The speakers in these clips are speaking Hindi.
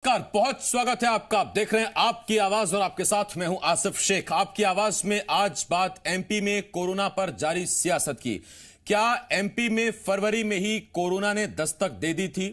नमस्कार, बहुत स्वागत है आपका। आप देख रहे हैं आपकी आवाज और आपके साथ मैं हूं आसिफ शेख। आपकी आवाज में आज बात एमपी में कोरोना पर जारी सियासत की। क्या एमपी में फरवरी में ही कोरोना ने दस्तक दे दी थी?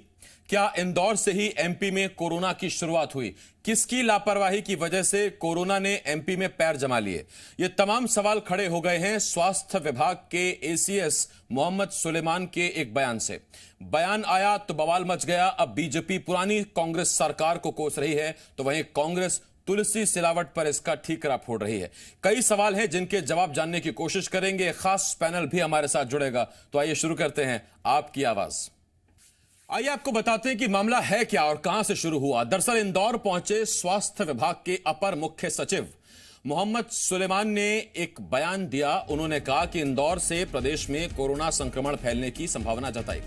क्या इंदौर से ही एमपी में कोरोना की शुरुआत हुई? किसकी लापरवाही की वजह से कोरोना ने एमपी में पैर जमा लिए? ये तमाम सवाल खड़े हो गए हैं स्वास्थ्य विभाग के एसीएस मोहम्मद सुलेमान के एक बयान से। बयान आया तो बवाल मच गया। अब बीजेपी पुरानी कांग्रेस सरकार को कोस रही है तो वहीं कांग्रेस तुलसी सिलावट पर इसका ठीकरा फोड़ रही है। कई सवाल हैं जिनके जवाब जानने की कोशिश करेंगे। खास पैनल भी हमारे साथ जुड़ेगा। तो आइए शुरू करते हैं आपकी आवाज। आइए आपको बताते हैं कि मामला है क्या और कहां से शुरू हुआ। दरअसल इंदौर पहुंचे स्वास्थ्य विभाग के अपर मुख्य सचिव मोहम्मद सुलेमान ने एक बयान दिया। उन्होंने कहा कि इंदौर से प्रदेश में कोरोना संक्रमण फैलने की संभावना जताई।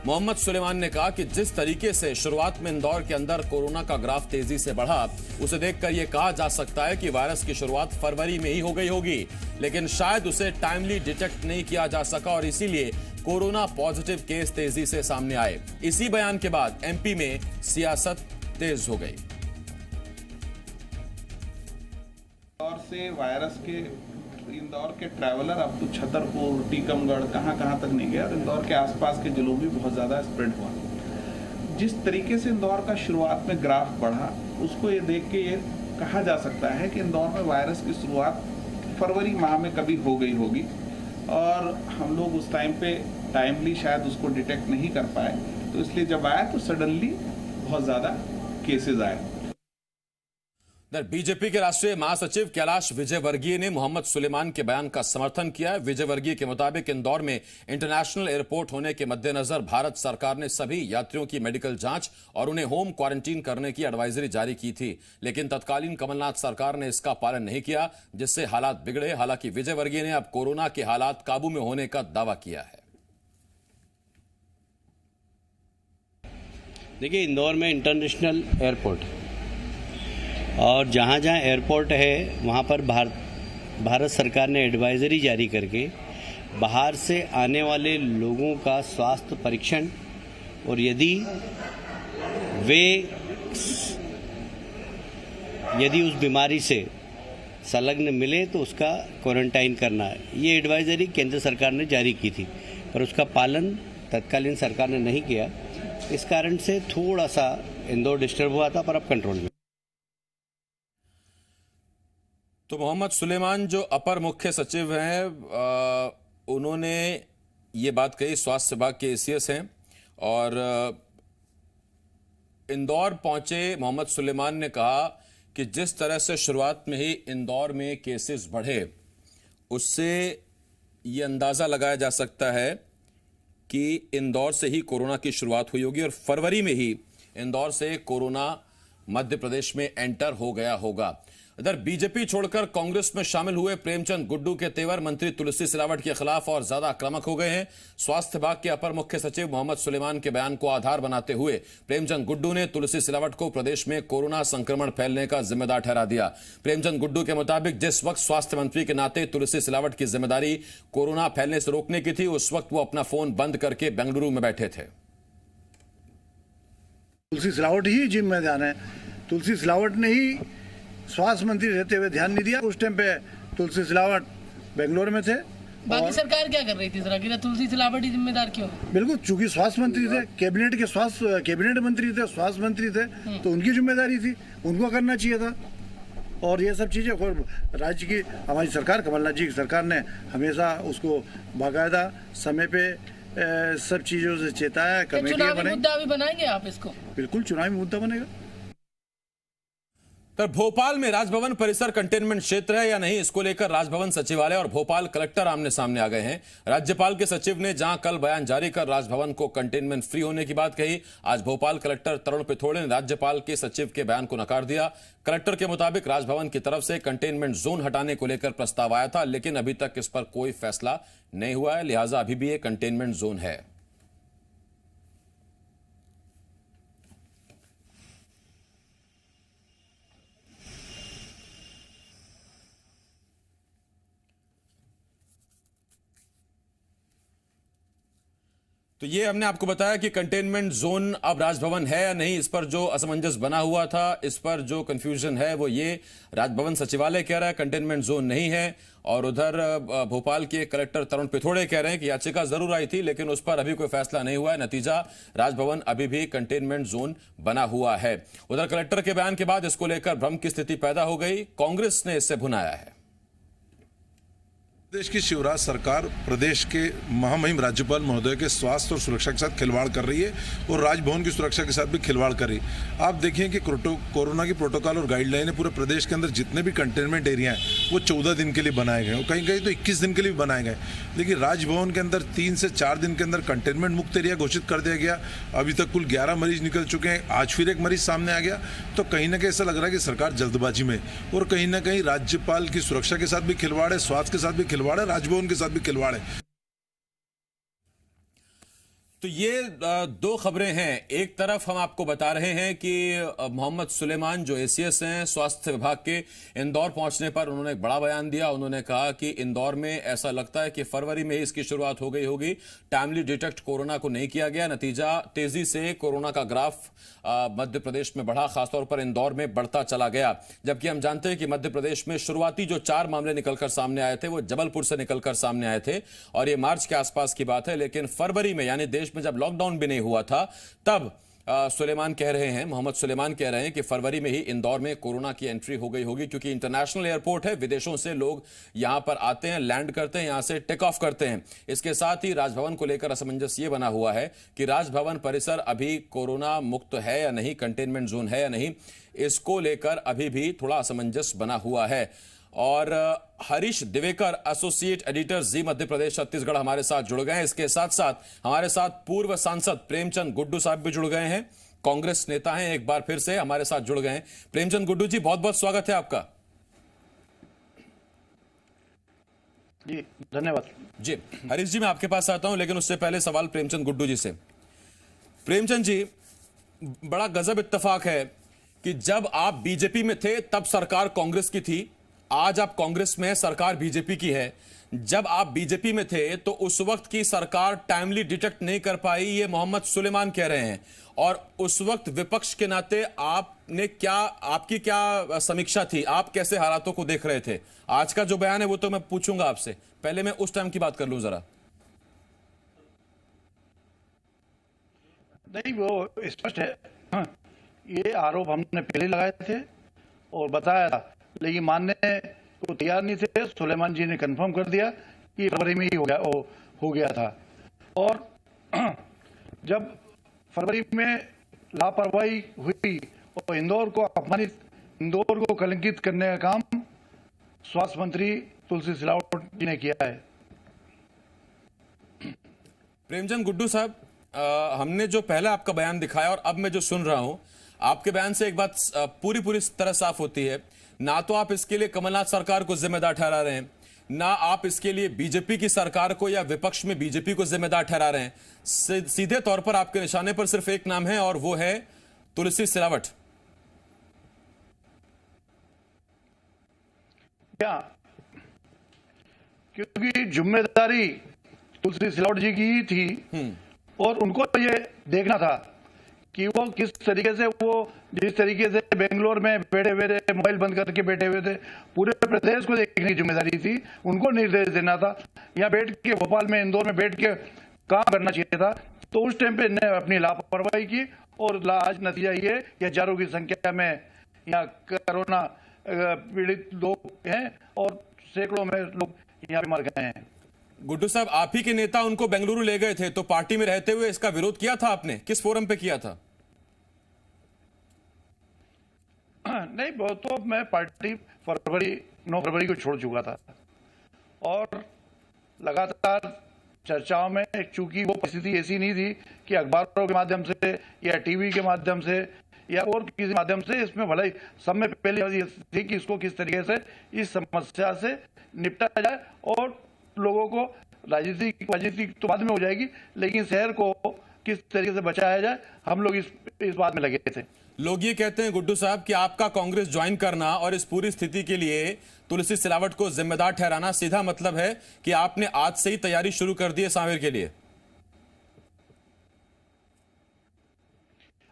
मोहम्मद सुलेमान ने कहा कि जिस तरीके से शुरुआत में इंदौर के अंदर कोरोना का ग्राफ तेजी से बढ़ा, उसे देखकर यह कहा जा सकता है कि वायरस की शुरुआत फरवरी में ही हो गई होगी, लेकिन शायद उसे टाइमली डिटेक्ट नहीं किया जा सका और इसीलिए कोरोना पॉजिटिव केस तेजी से सामने आए। इसी बयान के बाद एमपी में सियासत तेज हो गई। इंदौर से वायरस के इंदौर के ट्रैवलर अब तो छतरपुर, टीकमगढ़ कहां तक नहीं गया और इंदौर के आसपास के जिलों में बहुत ज़्यादा स्प्रेड हुआ। जिस तरीके से इंदौर का शुरुआत में ग्राफ बढ़ा, उसको ये देख के ये कहा जा सकता है कि इंदौर में वायरस की शुरुआत फरवरी माह में कभी हो गई होगी और हम लोग उस टाइम पे टाइमली शायद उसको डिटेक्ट नहीं कर पाए, तो इसलिए जब आया तो सडनली बहुत ज़्यादा केसेस आए। बीजेपी के राष्ट्रीय महासचिव कैलाश विजयवर्गीय ने मोहम्मद सुलेमान के बयान का समर्थन किया है। विजयवर्गीय के मुताबिक इंदौर में इंटरनेशनल एयरपोर्ट होने के मद्देनजर भारत सरकार ने सभी यात्रियों की मेडिकल जांच और उन्हें होम क्वारंटीन करने की एडवाइजरी जारी की थी, लेकिन तत्कालीन कमलनाथ सरकार ने इसका पालन नहीं किया, जिससे हालात बिगड़े। हालांकि विजयवर्गीय ने अब कोरोना के हालात काबू में होने का दावा किया है। देखिए, इंदौर में इंटरनेशनल एयरपोर्ट और जहाँ जहाँ एयरपोर्ट है वहाँ पर भारत सरकार ने एडवाइजरी जारी करके बाहर से आने वाले लोगों का स्वास्थ्य परीक्षण और यदि उस बीमारी से संलग्न मिले तो उसका क्वारंटाइन करना है। ये एडवाइजरी केंद्र सरकार ने जारी की थी, पर उसका पालन तत्कालीन सरकार ने नहीं किया। इस कारण से थोड़ा सा इंदौर डिस्टर्ब हुआ था, पर अब कंट्रोल में। तो मोहम्मद सुलेमान जो अपर मुख्य सचिव हैं, उन्होंने ये बात कही। स्वास्थ्य विभाग के एसीएस हैं और इंदौर पहुंचे मोहम्मद सुलेमान ने कहा कि जिस तरह से शुरुआत में ही इंदौर में केसेस बढ़े, उससे ये अंदाजा लगाया जा सकता है कि इंदौर से ही कोरोना की शुरुआत हुई होगी और फरवरी में ही इंदौर से कोरोना मध्य प्रदेश में एंटर हो गया होगा। इधर बीजेपी छोड़कर कांग्रेस में शामिल हुए प्रेमचंद गुड्डू के तेवर मंत्री तुलसी सिलावट के खिलाफ और ज्यादा आक्रामक हो गए हैं। स्वास्थ्य विभाग के अपर मुख्य सचिव मोहम्मद सुलेमान के बयान को आधार बनाते हुए प्रेमचंद गुड्डू ने तुलसी सिलावट को प्रदेश में कोरोना संक्रमण फैलने का जिम्मेदार ठहरा दिया। प्रेमचंद गुड्डू के मुताबिक जिस वक्त स्वास्थ्य मंत्री के नाते तुलसी सिलावट की जिम्मेदारी कोरोना फैलने से रोकने की थी, उस वक्त वो अपना फोन बंद करके बेंगलुरु में बैठे थे। तुलसी सिलावट ही जिम्मेदार है। तुलसी सिलावट ने ही स्वास्थ्य मंत्री रहते हुए ध्यान नहीं दिया। उस टाइम पे तुलसी सिलावट बेंगलोर में थे। बाकी सरकार क्या कर रही थी जरा कि तुलसी सिलावट ही जिम्मेदार क्यों? बिल्कुल, चूंकि स्वास्थ्य मंत्री थे, कैबिनेट मंत्री थे, स्वास्थ्य मंत्री थे, तो उनकी जिम्मेदारी थी, उनको करना चाहिए था। और ये सब चीजें राज्य की हमारी सरकार, कमलनाथ जी की सरकार ने हमेशा उसको बाकायदा समय पे सब चीजों से चेताया। कमेटियां बनाई। मुद्दा भी बनाएंगे आप इसको? बिल्कुल, चुनावी मुद्दा बनेगा। तो भोपाल में राजभवन परिसर कंटेनमेंट क्षेत्र है या नहीं, इसको लेकर राजभवन सचिवालय और भोपाल कलेक्टर आमने सामने आ गए हैं। राज्यपाल के सचिव ने जहां कल बयान जारी कर राजभवन को कंटेनमेंट फ्री होने की बात कही, आज भोपाल कलेक्टर तरुण पिथोड़े ने राज्यपाल के सचिव के बयान को नकार दिया। कलेक्टर के मुताबिक राजभवन की तरफ से कंटेनमेंट जोन हटाने को लेकर प्रस्ताव आया था, लेकिन अभी तक इस पर कोई फैसला नहीं हुआ है, लिहाजा अभी भी ये कंटेनमेंट जोन है। तो ये हमने आपको बताया कि कंटेनमेंट जोन अब राजभवन है या नहीं, इस पर जो असमंजस बना हुआ था, इस पर जो कंफ्यूजन है वो ये, राजभवन सचिवालय कह रहा है कंटेनमेंट जोन नहीं है, और उधर भोपाल के कलेक्टर तरुण पिथोड़े कह रहे हैं कि याचिका जरूर आई थी लेकिन उस पर अभी कोई फैसला नहीं हुआ है, नतीजा राजभवन अभी भी कंटेनमेंट जोन बना हुआ है। उधर कलेक्टर के बयान के बाद इसको लेकर भ्रम की स्थिति पैदा हो गई, कांग्रेस ने इससे भुनाया है। प्रदेश की शिवराज सरकार प्रदेश के महामहिम राज्यपाल महोदय के स्वास्थ्य और सुरक्षा के साथ खिलवाड़ कर रही है और राजभवन की सुरक्षा के साथ भी खिलवाड़ कर रही है। आप देखें कि कोरोना की प्रोटोकॉल और गाइडलाइन पूरे प्रदेश के अंदर जितने भी कंटेनमेंट एरिया हैं वो 14 दिन के लिए बनाए गए और कहीं कहीं तो 21 दिन के लिए भी बनाए गए, लेकिन राजभवन के अंदर 3 से 4 दिन के अंदर कंटेनमेंट मुक्त एरिया घोषित कर दिया गया। अभी तक कुल 11 मरीज निकल चुके हैं, आज फिर एक मरीज सामने आ गया। तो कहीं ना कहीं ऐसा लग रहा है कि सरकार जल्दबाजी में और कहीं ना कहीं राज्यपाल की सुरक्षा के साथ भी खिलवाड़ है, स्वास्थ्य के साथ भी खिलवाड़ है, राजभवन के साथ भी खिलवाड़ है। तो ये दो खबरें हैं। एक तरफ हम आपको बता रहे हैं कि मोहम्मद सुलेमान जो एसीएस हैं स्वास्थ्य विभाग के, इंदौर पहुंचने पर उन्होंने एक बड़ा बयान दिया। उन्होंने कहा कि इंदौर में ऐसा लगता है कि फरवरी में ही इसकी शुरुआत हो गई होगी, टाइमली डिटेक्ट कोरोना को नहीं किया गया, नतीजा तेजी से कोरोना का ग्राफ मध्य प्रदेश में बढ़ा, खासतौर पर इंदौर में बढ़ता चला गया। जबकि हम जानते हैं कि मध्य प्रदेश में शुरुआती जो 4 मामले निकलकर सामने आए थे वो जबलपुर से निकलकर सामने आए थे और ये मार्च के आसपास की बात है, लेकिन फरवरी में यानी देश में जब लॉकडाउन भी नहीं हुआ था तब सुलेमान कह रहे हैं, मोहम्मद सुलेमान कह रहे हैं कि फरवरी में ही इंदौर में कोरोना की एंट्री हो गई होगी, क्योंकि इंटरनेशनल एयरपोर्ट है, विदेशों से लोग यहां पर आते हैं, लैंड करते हैं, यहां से टेक ऑफ करते हैं। इसके साथ ही राजभवन को लेकर असमंजस ये बना हुआ है कि राजभवन परिसर अभी कोरोना मुक्त है या नहीं, कंटेनमेंट जोन है या नहीं, इसको लेकर अभी भी थोड़ा असमंजस बना हुआ है। और हरीश दिवेकर, एसोसिएट एडिटर जी मध्य प्रदेश छत्तीसगढ़, हमारे साथ जुड़ गए हैं। इसके साथ साथ हमारे साथ पूर्व सांसद प्रेमचंद गुड्डू साहब भी जुड़ गए हैं, कांग्रेस नेता हैं, एक बार फिर से हमारे साथ जुड़ गए हैं। प्रेमचंद गुड्डू जी, बहुत बहुत स्वागत है आपका। जी धन्यवाद। जी हरीश जी, मैं आपके पास आता हूं, लेकिन उससे पहले सवाल प्रेमचंद गुड्डू जी से। प्रेमचंद जी, बड़ा गजब इत्तेफाक है कि जब आप बीजेपी में थे तब सरकार कांग्रेस की थी, आज आप कांग्रेस में, सरकार बीजेपी की है। जब आप बीजेपी में थे तो उस वक्त की सरकार टाइमली डिटेक्ट नहीं कर पाई, ये मोहम्मद सुलेमान कह रहे हैं, और उस वक्त विपक्ष के नाते आपकी क्या समीक्षा थी, आप कैसे हालातों को देख रहे थे? आज का जो बयान है वो तो मैं पूछूंगा आपसे, पहले मैं उस टाइम की बात कर लूं जरा। नहीं, वो स्पष्ट है। ये आरोप हमने पहले लगाए थे और बताया था, लेकिन मानने को तैयार नहीं थे। सुलेमान जी ने कंफर्म कर दिया कि फरवरी में ही हो गया था। और जब फरवरी में लापरवाही हुई और इंदौर को अपमानित, इंदौर को कलंकित करने का काम स्वास्थ्य मंत्री तुलसी सिलावट जी ने किया है। प्रेमचंद गुड्डू साहब, हमने जो पहला आपका बयान दिखाया और अब मैं जो सुन रहा हूं, आपके बयान से एक बात पूरी तरह साफ होती है, ना तो आप इसके लिए कमलनाथ सरकार को जिम्मेदार ठहरा रहे हैं, ना आप इसके लिए बीजेपी की सरकार को या विपक्ष में बीजेपी को जिम्मेदार ठहरा रहे हैं। सीधे तौर पर आपके निशाने पर सिर्फ एक नाम है और वो है तुलसी सिलावट। क्या? क्योंकि जिम्मेदारी तुलसी सिलावट जी की ही थी और उनको ये देखना था कि वो किस तरीके से, वो जिस तरीके से बेंगलोर में बैठे हुए थे, मोबाइल बंद करके बैठे हुए थे, पूरे प्रदेश को देखने की जिम्मेदारी थी, उनको निर्देश देना था। यहाँ बैठ के भोपाल में, इंदौर में बैठ के काम करना चाहिए था। तो उस टाइम पे इन्हें अपनी लापरवाही की और आज नतीजा ये कि हजारों की संख्या में यहाँ कोरोना पीड़ित लोग हैं और सैकड़ों में लोग यहाँ पे मर गए हैं। गुड्डू साहब, आप ही के नेता उनको बेंगलुरु ले गए थे, तो पार्टी में रहते हुए इसका विरोध किया था आपने? किस फोरम पे किया था? नहीं, वो तो मैं पार्टी 9 फरवरी को छोड़ चुका था और लगातार चर्चाओं में, चूंकि वो परिस्थिति ऐसी नहीं थी कि अखबारों के माध्यम से या टीवी के माध्यम से या और किसी माध्यम से, इसमें भले सब में पहले थी कि इसको किस तरीके से इस समस्या से निपटा जाए और लोगों को, राजनीतिक तो बाद में हो जाएगी, लेकिन शहर को किस तरीके से बचाया जाए, हम लोग इस बात में लगे थे। लोग ये कहते हैं गुड्डू साहब कि आपका कांग्रेस ज्वाइन करना और इस पूरी स्थिति के लिए तुलसी सिलावट को जिम्मेदार ठहराना सीधा मतलब है कि आपने आज से ही तैयारी शुरू कर दी है सांवेर के लिए।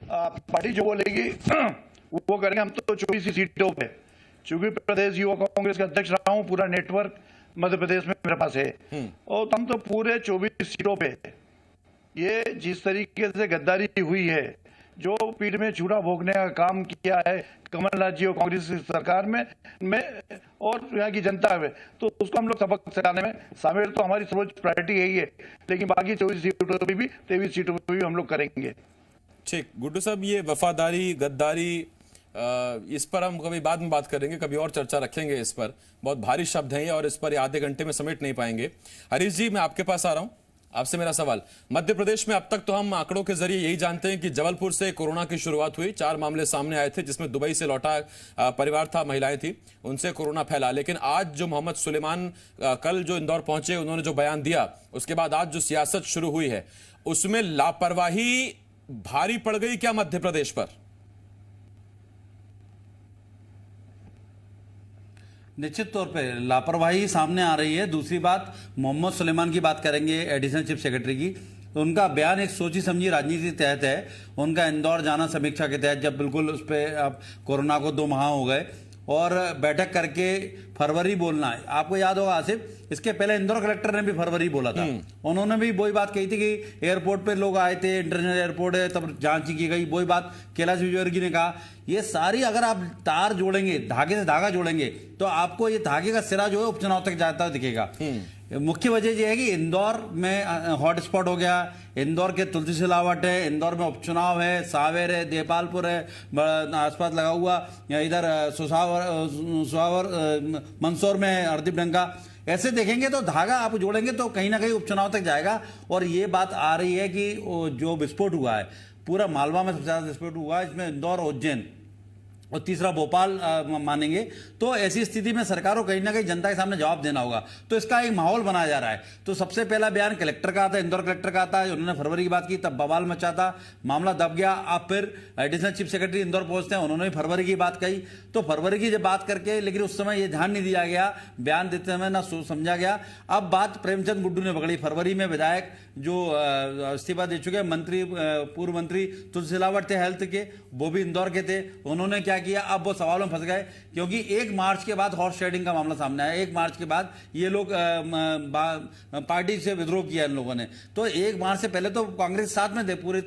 पार्टी जो बोलेगी वो करेंगे। हम तो 24 सीटों पे, चूंकि प्रदेश युवा कांग्रेस का अध्यक्ष रहा हूँ, पूरा नेटवर्क मध्य प्रदेश में मेरे पास है, और हम तो पूरे 24 सीटों पे, ये जिस तरीके से गद्दारी हुई है, जो पीठ में चूड़ा भोगने का काम किया है कमलनाथ जी और कांग्रेस की सरकार में और यहाँ की जनता में, तो उसको हम लोग सबक सिखाने में शामिल। तो हमारी सर्वोच्च प्रायोरिटी यही है, लेकिन बाकी 24 सीटों पर भी 23 सीटों पर भी हम लोग करेंगे। ठीक, गुड्डू साहब, ये वफादारी, गद्दारी, इस पर हम कभी बाद में बात करेंगे, कभी और चर्चा रखेंगे इस पर। बहुत भारी शब्द हैं ये और इस पर आधे घंटे में समेट नहीं पाएंगे। हरीश जी, मैं आपके पास आ रहा हूं। आपसे मेरा सवाल, मध्य प्रदेश में अब तक तो हम आंकड़ों के जरिए यही जानते हैं कि जबलपुर से कोरोना की शुरुआत हुई, 4 मामले सामने आए थे, जिसमें दुबई से लौटा परिवार था, महिलाएं थी, उनसे कोरोना फैला। लेकिन आज जो मोहम्मद सुलेमान कल जो इंदौर पहुंचे, उन्होंने जो बयान दिया, उसके बाद आज जो सियासत शुरू हुई है, उसमें लापरवाही भारी पड़ गई क्या मध्य प्रदेश पर? निश्चित तौर पे लापरवाही सामने आ रही है। दूसरी बात, मोहम्मद सुलेमान की बात करेंगे, एडिशनल चीफ सेक्रेटरी की, तो उनका बयान एक सोची समझी राजनीति के तहत है। उनका इंदौर जाना समीक्षा के तहत, जब बिल्कुल उस पर अब कोरोना को 2 माह हो गए, और बैठक करके फरवरी बोलना है। आपको याद होगा आसिफ, इसके पहले इंदौर कलेक्टर ने भी फरवरी बोला था, उन्होंने भी वही बात कही थी कि एयरपोर्ट पे लोग आए थे, इंटरनेशनल एयरपोर्ट है, तब जांच की गई, वही बात कैलाश विजयवर्गीय ने कहा। ये सारी अगर आप तार जोड़ेंगे, धागे से धागा जोड़ेंगे, तो आपको ये धागे का सिरा जो है उपचुनाव तक जाता दिखेगा। मुख्य वजह यह है कि इंदौर में हॉटस्पॉट हो गया, इंदौर के तुलसी सिलावट है, इंदौर में उपचुनाव है, सावेर है, देपालपुर है, आसपास लगा हुआ, इधर सुहावर मंदसौर में है, हरदीप डंका। ऐसे देखेंगे तो धागा आप जोड़ेंगे तो कहीं ना कहीं उपचुनाव तक जाएगा। और ये बात आ रही है कि जो विस्फोट हुआ है, पूरा मालवा में सबसे ज्यादा विस्फोट हुआ है, इसमें इंदौर, उज्जैन और तीसरा भोपाल मानेंगे। तो ऐसी स्थिति में सरकार को कहीं ना कहीं जनता के सामने जवाब देना होगा, तो इसका एक माहौल बनाया जा रहा है। तो सबसे पहला बयान कलेक्टर का आता है, इंदौर कलेक्टर का आता है, उन्होंने फरवरी की बात की, तब बवाल मचा था, मामला दब गया। अब फिर एडिशनल चीफ सेक्रेटरी इंदौर पहुंचते हैं, उन्होंने भी फरवरी की बात कही। तो फरवरी की जब बात करके, लेकिन उस समय ये ध्यान नहीं दिया गया, बयान देते समय ना समझा गया। अब बात प्रेमचंद गुड्डू ने पकड़ी। फरवरी में विधायक जो इस्तीफा दे चुके मंत्री, पूर्व मंत्री तुलसी सिलावट थे हेल्थ के, वो भी इंदौर के थे, उन्होंने क्या किया, अब वो सवालों में फंस गए, क्योंकि 1 मार्च के बाद हॉर्स ट्रेडिंग का मामला सामने आया। 1 मार्च के बाद ये लोग पार्टी से विद्रोह किया इन लोगों ने। तो 1 मार्च से पहले तो कांग्रेस साथ में थे, पूरी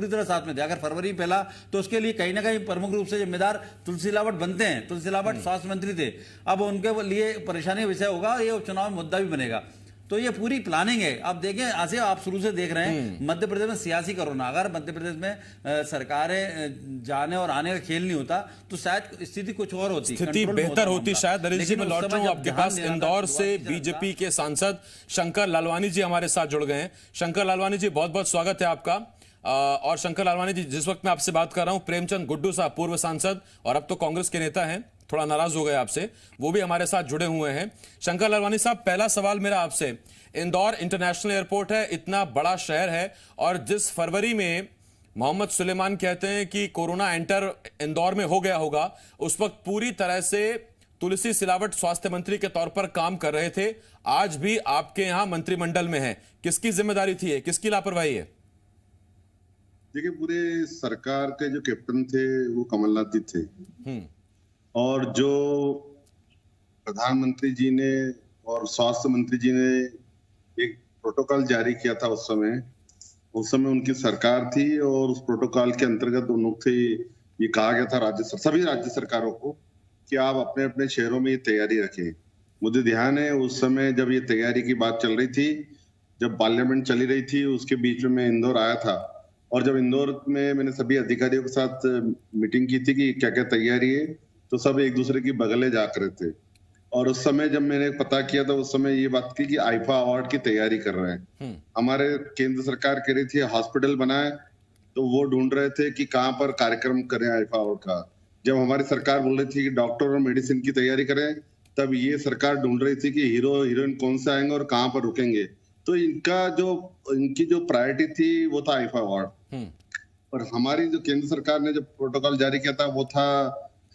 तरह साथ में थे। अगर फरवरी पहला, तो उसके लिए कहीं ना कहीं प्रमुख रूप से जिम्मेदार तुलसी सिलावट बनते हैं। तुलसी सिलावट स्वास्थ्य मंत्री थे, अब उनके लिए परेशानी का विषय होगा, ये उपचुनाव मुद्दा भी बनेगा। तो ये पूरी प्लानिंग है। अब देखें आसिफ, आप शुरू से देख रहे हैं मध्य प्रदेश में सियासी कोरोना। अगर मध्य प्रदेश में सरकारें जाने और आने का खेल नहीं होता तो शायद स्थिति कुछ और होती, स्थिति बेहतर होती शायद। नरेश जी, मैं लौट रहा हूं आपके पास। इंदौर से बीजेपी के सांसद शंकर लालवानी जी हमारे साथ जुड़ गए हैं। शंकर लालवानी जी, बहुत बहुत स्वागत है आपका। और शंकर लालवानी जी, जिस वक्त मैं आपसे बात कर रहा हूं, प्रेमचंद गुड्डू साहब, पूर्व सांसद और अब तो कांग्रेस के नेता हैं, थोड़ा नाराज हो गए आपसे, वो भी हमारे साथ जुड़े हुए हैं। शंकर लालवानी साहब, पहला सवाल मेरा आपसे, इंदौर इंटरनेशनल एयरपोर्ट है, इतना बड़ा शहर है, और जिस फरवरी में मोहम्मद सुलेमान कहते हैं कि कोरोना एंटर इंदौर में हो गया होगा, उस वक्त पूरी तरह से तुलसी सिलावट स्वास्थ्य मंत्री के तौर पर काम कर रहे थे, आज भी आपके यहां मंत्रिमंडल में है। किसकी जिम्मेदारी थी, किसकी लापरवाही है? देखिए, पूरे सरकार के जो कैप्टन थे वो कमलनाथ जी थे, और जो प्रधानमंत्री जी ने और स्वास्थ्य मंत्री जी ने एक प्रोटोकॉल जारी किया था, उस समय उनकी सरकार थी, और उस प्रोटोकॉल के अंतर्गत उन लोग थे, ये कहा गया था सभी राज्य सरकारों को कि आप अपने अपने शहरों में ये तैयारी रखें। मुझे ध्यान है उस समय जब ये तैयारी की बात चल रही थी, जब पार्लियामेंट चली रही थी, उसके बीच में मैं इंदौर आया था, और जब इंदौर में मैंने सभी अधिकारियों के साथ मीटिंग की थी कि क्या क्या तैयारी है, तो सब एक दूसरे की बगले जा रहे थे। और उस समय जब मैंने पता किया था, उस समय ये बात की कि आईफा अवार्ड की तैयारी कर रहे हैं। हमारे केंद्र सरकार कह रही थी हॉस्पिटल बनाए, तो वो ढूंढ रहे थे कि कहाँ पर कार्यक्रम करें आईफा अवार्ड का। जब हमारी सरकार बोल रही थी कि डॉक्टर और मेडिसिन की तैयारी करें, तब ये सरकार ढूंढ रही थी कि हीरो हीरोइन कौन से आएंगे और कहाँ पर रुकेंगे। तो इनकी जो प्रायोरिटी थी वो था आईफा अवार्ड, और हमारी जो केंद्र सरकार ने जो प्रोटोकॉल जारी किया था वो था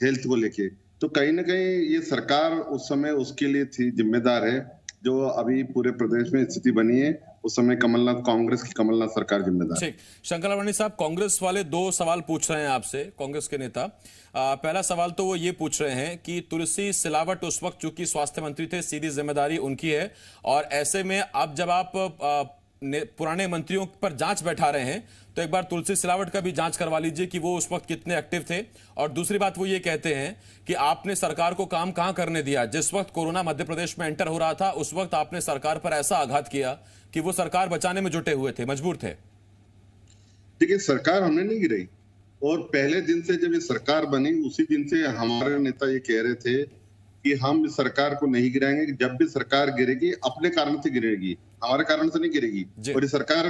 हेल्थ को लेके। तो कहीं ना कहीं ये सरकार उस समय उसके लिए थी, जिम्मेदार है। जो अभी पूरे प्रदेश में स्थिति बनी है उस समय कमलनाथ, कांग्रेस की कमलनाथ सरकार जिम्मेदार। ठीक, शंकर लालवानी साहब, कांग्रेस वाले दो सवाल पूछ रहे हैं आपसे, कांग्रेस के नेता। पहला सवाल तो वो ये पूछ रहे हैं कि तुलसी सिलावट उस वक्त चूंकि स्वास्थ्य मंत्री थे, सीधी जिम्मेदारी उनकी है, और ऐसे में अब जब आप पुराने मंत्रियों पर जांच बैठा रहे हैं तो एक बार तुलसी सिलावट का भी जांच करवा लीजिए कि वो उस वक्त कितने एक्टिव थे। और दूसरी बात वो ये कहते हैं कि आपने सरकार को काम कहां करने दिया। जिस वक्त कोरोना मध्य प्रदेश में एंटर हो रहा था उस वक्त आपने सरकार पर ऐसा आघात किया कि वो सरकार बचाने में जुटे हुए थे, मजबूर थे। देखिए, सरकार हमने नहीं गिराई, और पहले दिन से जब ये सरकार बनी उसी दिन से हमारे नेता ये कह रहे थे कि हम इस सरकार को नहीं गिराएंगे। जब भी सरकार गिरेगी अपने कारण से गिरेगी, हमारे कारण से नहीं गिरेगी। और ये सरकार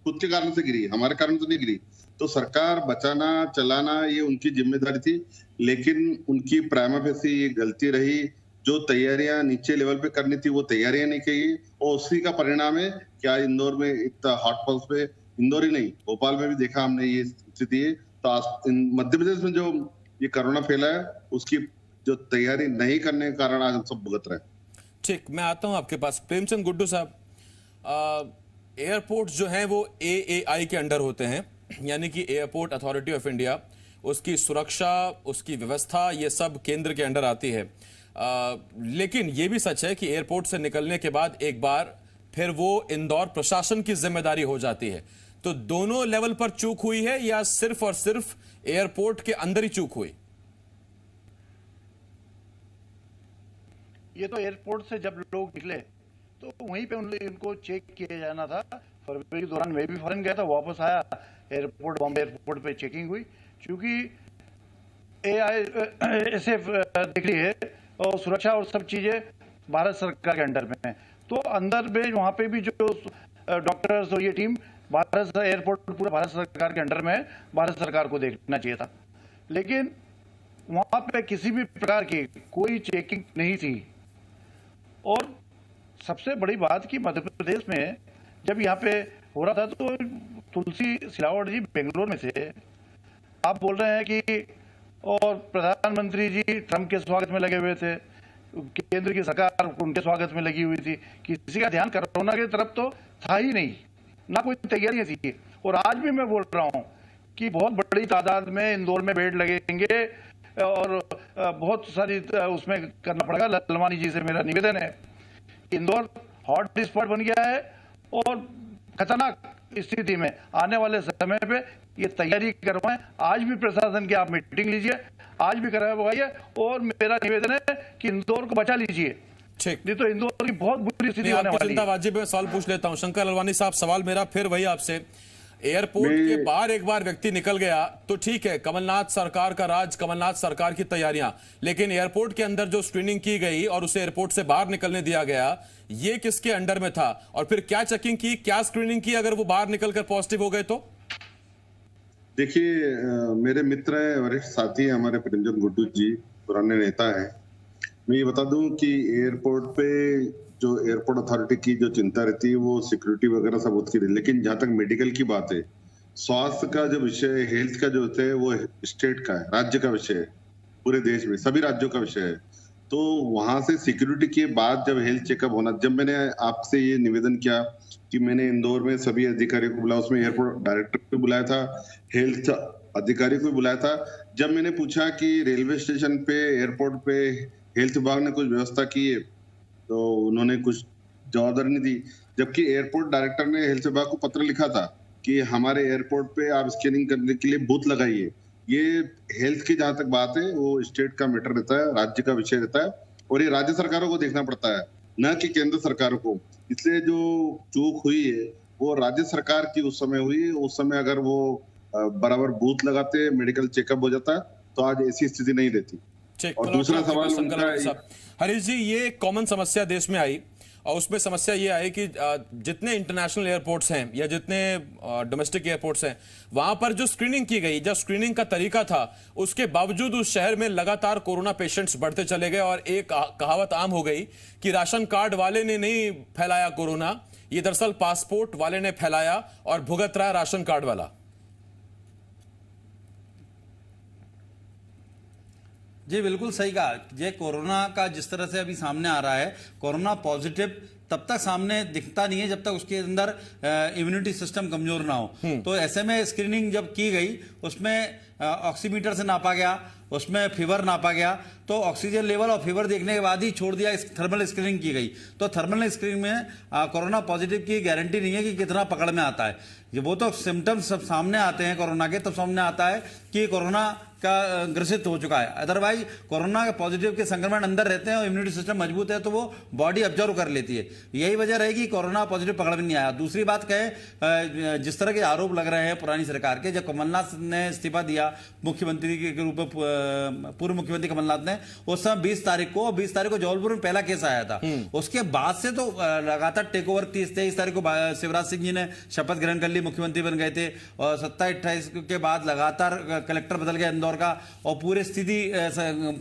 खुद के कारण से गिरी, हमारे कारण से नहीं गिरी। तो सरकार बचाना चलाना ये उनकी जिम्मेदारी थी, लेकिन उनकी प्राइमा फेसी ये गलती रही। जो तैयारियां नीचे लेवल पे करनी थी वो तैयारियां नहीं की, और उसी का परिणाम है क्या इंदौर में इतना हॉटस्पॉट पे, इंदौर ही नहीं भोपाल में भी देखा हमने ये स्थिति है। तो आज मध्य प्रदेश में जो ये कोरोना फैला है उसकी जो तैयारी नहीं करने के कारण आज हम सब भुगत रहे हैं। ठीक, मैं आता हूं आपके पास। प्रेमचंद गुड्डू साहब, एयरपोर्ट जो हैं वो AAI के अंडर होते हैं, यानी कि एयरपोर्ट अथॉरिटी ऑफ इंडिया। उसकी सुरक्षा, उसकी व्यवस्था, ये सब केंद्र के अंडर आती है। लेकिन ये भी सच है कि एयरपोर्ट से निकलने के बाद एक बार फिर वो इंदौर प्रशासन की जिम्मेदारी हो जाती है। तो दोनों लेवल पर चूक हुई है या सिर्फ और सिर्फ एयरपोर्ट के अंदर ही चूक हुई? ये तो एयरपोर्ट से जब लोग निकले तो वहीं पे उनको चेक किया जाना था। फरवरी के दौरान मैं भी फॉरेन गया था, वापस आया, एयरपोर्ट, बॉम्बे एयरपोर्ट पे चेकिंग हुई, क्योंकि AISF देख रही है और सुरक्षा और सब चीजें भारत सरकार के अंडर में है। तो अंदर में वहाँ पे भी जो डॉक्टर्स और ये टीम भारत एयरपोर्ट पूरा भारत सरकार के अंडर में है, भारत सरकार को देखना चाहिए था। लेकिन वहाँ पे किसी भी प्रकार की कोई चेकिंग नहीं थी। और सबसे बड़ी बात कि मध्य प्रदेश में जब यहाँ पे हो रहा था तो तुलसी सिलावट जी बेंगलोर में थे। आप बोल रहे हैं कि और प्रधानमंत्री जी ट्रंप के स्वागत में लगे हुए थे, केंद्र की सरकार उनके स्वागत में लगी हुई थी। किसी का ध्यान कोरोना की तरफ तो था ही नहीं, ना कोई तैयारियां थी। और आज भी मैं बोल रहा हूँ कि बहुत बड़ी तादाद में इंदौर में बेड लगेंगे और बहुत सारी उसमें करना पड़ेगा। ललवानी जी से मेरा निवेदन है, इंदौर हॉट स्पॉट बन गया है और खतरनाक स्थिति में आने वाले समय पे ये तैयारी करवाएं। आज भी प्रशासन की आप मीटिंग लीजिए, आज भी करवाइए, और मेरा निवेदन है कि इंदौर को बचा लीजिए। ठीक, नहीं तो इंदौर की बहुत बुरी स्थिति होने वाली है। चिंता वाजिब है। सवाल पूछ लेता हूं शंकर लालवानी साहब, सवाल मेरा फिर वही आपसे। एयरपोर्ट के बाहर एक बार व्यक्ति निकल गया तो ठीक है, कमलनाथ सरकार का राज, कमलनाथ सरकार की तैयारियां, लेकिन एयरपोर्ट के अंदर जो स्क्रीनिंग की गई और उसे एयरपोर्ट से बाहर निकलने दिया गया, ये किसके अंडर में था? और फिर क्या चेकिंग की, क्या स्क्रीनिंग की अगर वो बाहर निकलकर पॉजिटिव हो गए तो? देखिए, मेरे मित्र हैं, वरिष्ठ साथी हैं हमारे, प्रेमचंद गुड्डू जी पुराने नेता हैं। मैं ये बता दूं कि एयरपोर्ट पे जो एयरपोर्ट अथॉरिटी की जो चिंता रहती है वो सिक्योरिटी वगैरह सब उसकी रहती है, लेकिन जहां तक मेडिकल की बात है, स्वास्थ्य का जो विषय है, हेल्थ का जो होता है, वो स्टेट का है, राज्य का विषय है, पूरे देश में सभी राज्यों का विषय है। तो वहां से सिक्योरिटी के बाद जब हेल्थ चेकअप होना, जब मैंने आपसे ये निवेदन किया कि मैंने इंदौर में सभी अधिकारियों को बुलाया, उसमें एयरपोर्ट डायरेक्टर को बुलाया था, हेल्थ अधिकारी को बुलाया था। जब मैंने पूछा कि रेलवे स्टेशन पे, एयरपोर्ट पे हेल्थ विभाग ने कुछ व्यवस्था की है, तो उन्होंने कुछ जवाबदारी नहीं दी। जबकि एयरपोर्ट डायरेक्टर ने हेल्थ विभाग को पत्र लिखा था कि हमारे एयरपोर्ट पे आप स्कैनिंग करने के लिए बूथ लगाइए। ये हेल्थ की जहां तक बात है वो स्टेट का मैटर रहता है, राज्य का विषय रहता है, और ये राज्य सरकारों को देखना पड़ता है, न कि केंद्र सरकारों को। इसलिए जो चूक हुई है वो राज्य सरकार की उस समय हुई। उस समय अगर वो बराबर बूथ लगाते, मेडिकल चेकअप हो जाता, तो आज ऐसी स्थिति नहीं रहती। और दूसरा सवाल, हरीश जी, ये कॉमन समस्या देश में आई और उसमें समस्या ये आई कि जितने इंटरनेशनल एयरपोर्ट्स हैं या जितने डोमेस्टिक एयरपोर्ट्स हैं, वहां पर जो स्क्रीनिंग की गई, जब स्क्रीनिंग का तरीका था, उसके बावजूद उस शहर में लगातार कोरोना पेशेंट्स बढ़ते चले गए और एक कहावत आम हो गई कि राशन कार्ड वाले ने नहीं फैलाया कोरोना, ये दरअसल पासपोर्ट वाले ने फैलाया और भुगत रहा राशन कार्ड वाला। जी बिल्कुल सही कहा। ये कोरोना का जिस तरह से अभी सामने आ रहा है, कोरोना पॉजिटिव तब तक सामने दिखता नहीं है जब तक उसके अंदर इम्यूनिटी सिस्टम कमजोर ना हो। तो ऐसे में स्क्रीनिंग जब की गई, उसमें ऑक्सीमीटर से नापा गया, उसमें फीवर नापा गया, तो ऑक्सीजन लेवल और फीवर देखने के बाद ही छोड़ दिया, थर्मल स्क्रीनिंग की गई। तो थर्मल स्क्रीनिंग में कोरोना पॉजिटिव की गारंटी नहीं है कि कितना पकड़ में आता है। ये वो तो सिम्टम्स सब सामने आते हैं कोरोना के, तब सामने आता है कि कोरोना का ग्रसित हो चुका है। अदरवाइज कोरोना के पॉजिटिव के संक्रमण अंदर रहते हैं और इम्यूनिटी सिस्टम मजबूत है तो वो बॉडी ऑब्जर्व कर लेती है। यही वजह रहेगी कोरोना पॉजिटिव पकड़ में नहीं आया। दूसरी बात कहें, जिस तरह के आरोप लग रहे हैं पुरानी सरकार के, जब कमलनाथ ने इस्तीफा दिया मुख्यमंत्री के रूप में, पूर्व मुख्यमंत्री कमलनाथ ने, उस समय 20 तारीख को जबलपुर में पहला केस आया था। उसके बाद से तो लगातार टेक ओवर 23 तारीख को शिवराज सिंह जी ने शपथ ग्रहण कर ली, मुख्यमंत्री बन गए थे, और 27-28 के बाद लगातार कलेक्टर बदल गया इंदौर का, और पूरी स्थिति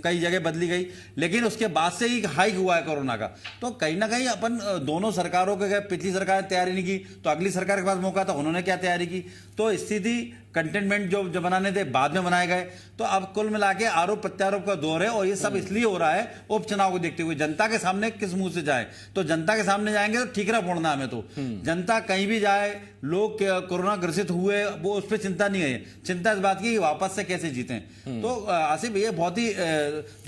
कई जगह बदली गई। लेकिन उसके बाद से ही हाइक हुआ है कोरोना का। तो कहीं ना कहीं अपन दोनों सरकारों के, पिछली सरकार ने तैयारी नहीं की तो अगली सरकार के पास मौका था, उन्होंने क्या तैयारी की। तो स्थिति कंटेनमेंट जो बनाने थे बाद में बनाए गए। तो अब कुल मिला के आरोप प्रत्यारोप का दौर है, और ये सब इसलिए हो रहा है उपचुनाव को देखते हुए। जनता के सामने किस मुंह से जाए, तो जनता के सामने जाएंगे तो ठीकरा फोड़ना हमें। तो जनता कहीं भी जाए, लोग कोरोना ग्रसित हुए, वो उस पर चिंता नहीं है, चिंता इस बात की वापस से कैसे जीतें। तो आसिफ, ये बहुत ही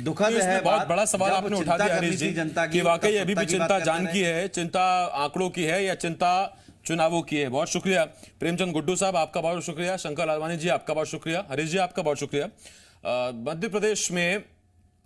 दुखद है। बहुत बड़ा सवाल आपने उठा दिया हरीश जी, जनता की वाकई अभी भी चिंता जान की है, चिंता आंकड़ों की है, या चिंता चुनावों की है। बहुत शुक्रिया प्रेमचंद गुड्डू साहब, आपका बहुत शुक्रिया। शंकर लालवानी जी, आपका बहुत शुक्रिया। हरीश जी, आपका बहुत शुक्रिया। मध्य प्रदेश में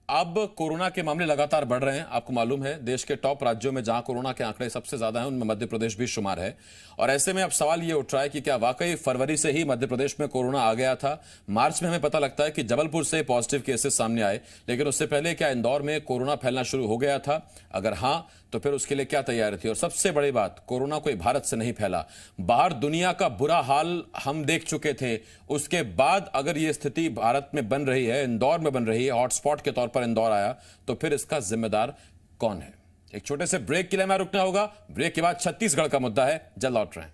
अब कोरोना के मामले लगातार बढ़ रहे हैं। आपको मालूम है, देश के टॉप राज्यों में जहां कोरोना के आंकड़े सबसे ज्यादा हैं, उनमें मध्य प्रदेश भी शुमार है। और ऐसे में अब सवाल ये उठ रहा है कि क्या वाकई फरवरी से ही मध्य प्रदेश में कोरोना आ गया था? मार्च में हमें पता लगता है कि जबलपुर से पॉजिटिव केसेस सामने आए, लेकिन उससे पहले क्या इंदौर में कोरोना फैलना शुरू हो गया था? अगर हाँ, तो फिर उसके लिए क्या तैयारी थी? और सबसे बड़ी बात, कोरोना कोई भारत से नहीं फैला, बाहर दुनिया का बुरा हाल हम देख चुके थे। उसके बाद अगर ये स्थिति भारत में बन रही है, इंदौर में बन रही है, हॉटस्पॉट के तौर पर इंदौर आया, तो फिर इसका जिम्मेदार कौन है? एक छोटे से ब्रेक के लिए हमें रुकना होगा। ब्रेक के बाद छत्तीसगढ़ का मुद्दा है, जल्द लौट रहे हैं।